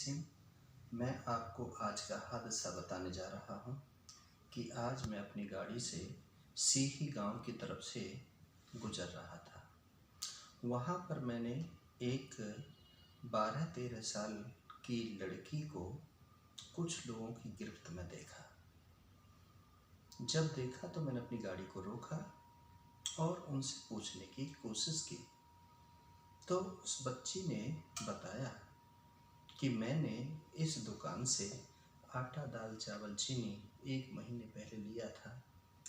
सिंह। मैं आपको आज का हादसा बताने जा रहा हूँ कि आज मैं अपनी गाड़ी से सीही गांव की तरफ से गुजर रहा था। वहाँ पर मैंने एक 12-13 साल की लड़की को कुछ लोगों की गिरफ्त में देखा। जब देखा तो मैंने अपनी गाड़ी को रोका और उनसे पूछने की कोशिश की। तो उस बच्ची ने बताया कि मैंने इस दुकान से आटा, दाल, चावल, चीनी 1 महीने पहले लिया था।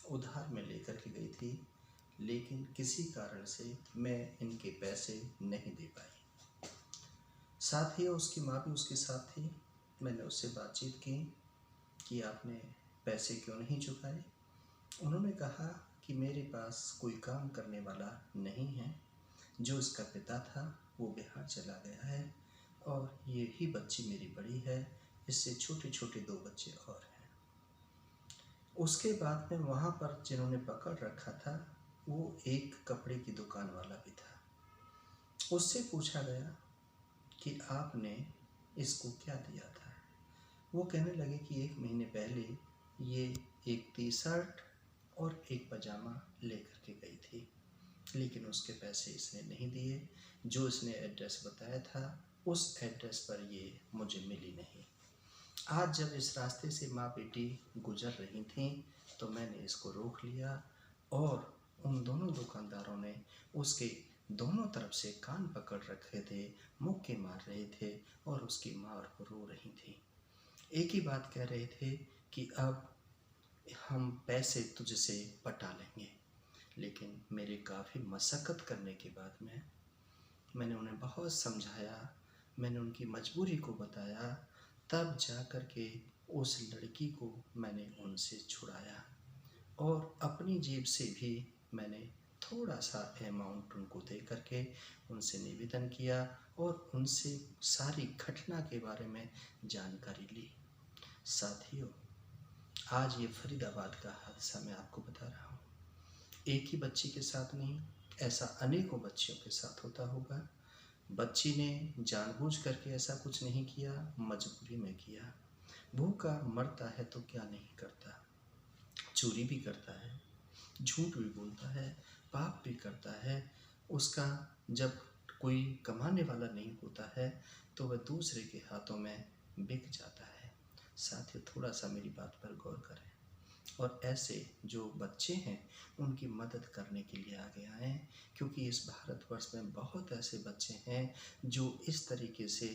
उधार में लेकर के गई थी, लेकिन किसी कारण से मैं इनके पैसे नहीं दे पाई। साथ ही उसकी माँ भी उसके साथ थी। मैंने उससे बातचीत की कि आपने पैसे क्यों नहीं चुकाए। उन्होंने कहा कि मेरे पास कोई काम करने वाला नहीं है। जो इसका पिता था वो बिहार चला गया है और ये ही बच्ची मेरी बड़ी है। इससे छोटे छोटे 2 बच्चे और हैं। उसके बाद में वहाँ पर जिन्होंने पकड़ रखा था वो एक कपड़े की दुकान वाला भी था। उससे पूछा गया कि आपने इसको क्या दिया था। वो कहने लगे कि 1 महीने पहले ये एक टी-शर्ट और एक पजामा लेकर के गई थी, लेकिन उसके पैसे इसने नहीं दिए। जो इसने एड्रेस बताया था उस एड्रेस पर ये मुझे मिली नहीं। आज जब इस रास्ते से माँ बेटी गुजर रही थीं तो मैंने इसको रोक लिया और उन दोनों दुकानदारों ने उसके दोनों तरफ से कान पकड़ रखे थे, मुक्के मार रहे थे और उसकी माँ और रो रही थी। एक ही बात कह रहे थे कि अब हम पैसे तुझसे पटा लेंगे। लेकिन मेरे काफ़ी मशक्क़त करने के बाद में मैंने उन्हें बहुत समझाया, मैंने उनकी मजबूरी को बताया, तब जा कर के उस लड़की को मैंने उनसे छुड़ाया और अपनी जेब से भी मैंने थोड़ा सा अमाउंट उनको दे कर के उनसे निवेदन किया और उनसे सारी घटना के बारे में जानकारी ली। साथियों, आज ये फरीदाबाद का हादसा मैं आपको बता रहा हूँ। एक ही बच्ची के साथ नहीं, ऐसा अनेकों बच्चियों के साथ होता होगा। बच्ची ने जानबूझ करके ऐसा कुछ नहीं किया, मजबूरी में किया। भूखा मरता है तो क्या नहीं करता, चोरी भी करता है, झूठ भी बोलता है, पाप भी करता है। उसका जब कोई कमाने वाला नहीं होता है तो वह दूसरे के हाथों में बिक जाता है। साथियों, थोड़ा सा मेरी बात पर गौर करें और ऐसे जो बच्चे हैं उनकी मदद करने के लिए आगे आएँ, क्योंकि इस भारतवर्ष में बहुत ऐसे बच्चे हैं जो इस तरीके से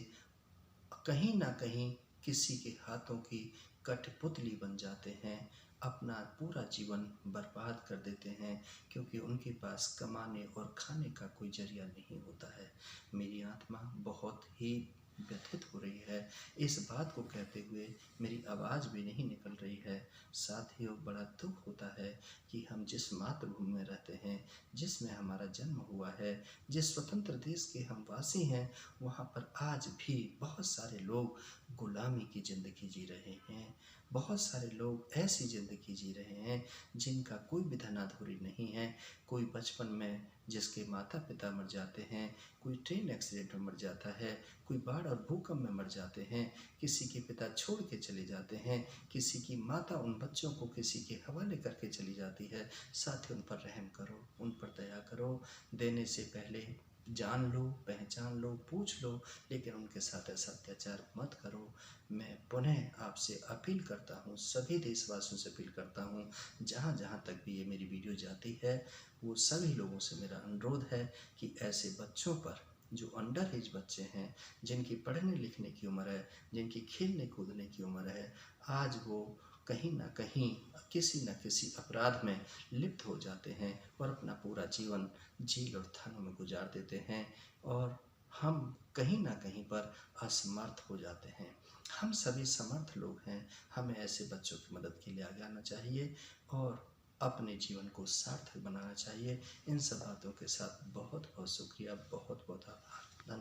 कहीं ना कहीं किसी के हाथों की कठपुतली बन जाते हैं, अपना पूरा जीवन बर्बाद कर देते हैं, क्योंकि उनके पास कमाने और खाने का कोई जरिया नहीं होता है। मेरी आत्मा बहुत ही व्यथित हो रही है इस बात को कहते हुए, मेरी आवाज़ भी नहीं निकल रही है। साथियों, बड़ा दुख होता है कि हम जिस मातृभूमि में रहते हैं, जिसमें हमारा जन्म हुआ है, जिस स्वतंत्र देश के हम वासी हैं, वहाँ पर आज भी बहुत सारे लोग गुलामी की ज़िंदगी जी रहे हैं। बहुत सारे लोग ऐसी ज़िंदगी जी रहे हैं जिनका कोई भी धनाधूरी नहीं है। कोई बचपन में जिसके माता पिता मर जाते हैं, कोई ट्रेन एक्सीडेंट में मर जाता है, कोई बाढ़ और भूकंप में मर जाते हैं, किसी के पिता छोड़ के चले जाते हैं, किसी की माता उन बच्चों को किसी के हवाले करके चली जाती है। साथ ही उन पर रहम करो, उन पर दया करो। देने से पहले जान लो, पहचान लो, पूछ लो, लेकिन उनके साथ ऐसा अत्याचार मत करो। मैं पुनः आपसे अपील करता हूँ, सभी देशवासियों से अपील करता हूँ, जहाँ जहाँ तक भी ये मेरी वीडियो जाती है, वो सभी लोगों से मेरा अनुरोध है कि ऐसे बच्चों पर, जो अंडर एज बच्चे हैं, जिनकी पढ़ने लिखने की उम्र है, जिनकी खेलने कूदने की उम्र है, आज वो कहीं ना कहीं किसी न किसी अपराध में लिप्त हो जाते हैं और अपना पूरा जीवन जेल और थानों में गुजार देते हैं और हम कहीं ना कहीं पर असमर्थ हो जाते हैं। हम सभी समर्थ लोग हैं, हमें ऐसे बच्चों की मदद के लिए आगे आना चाहिए और अपने जीवन को सार्थक बनाना चाहिए। इन सब बातों के साथ बहुत बहुत शुक्रिया, बहुत बहुत आभार।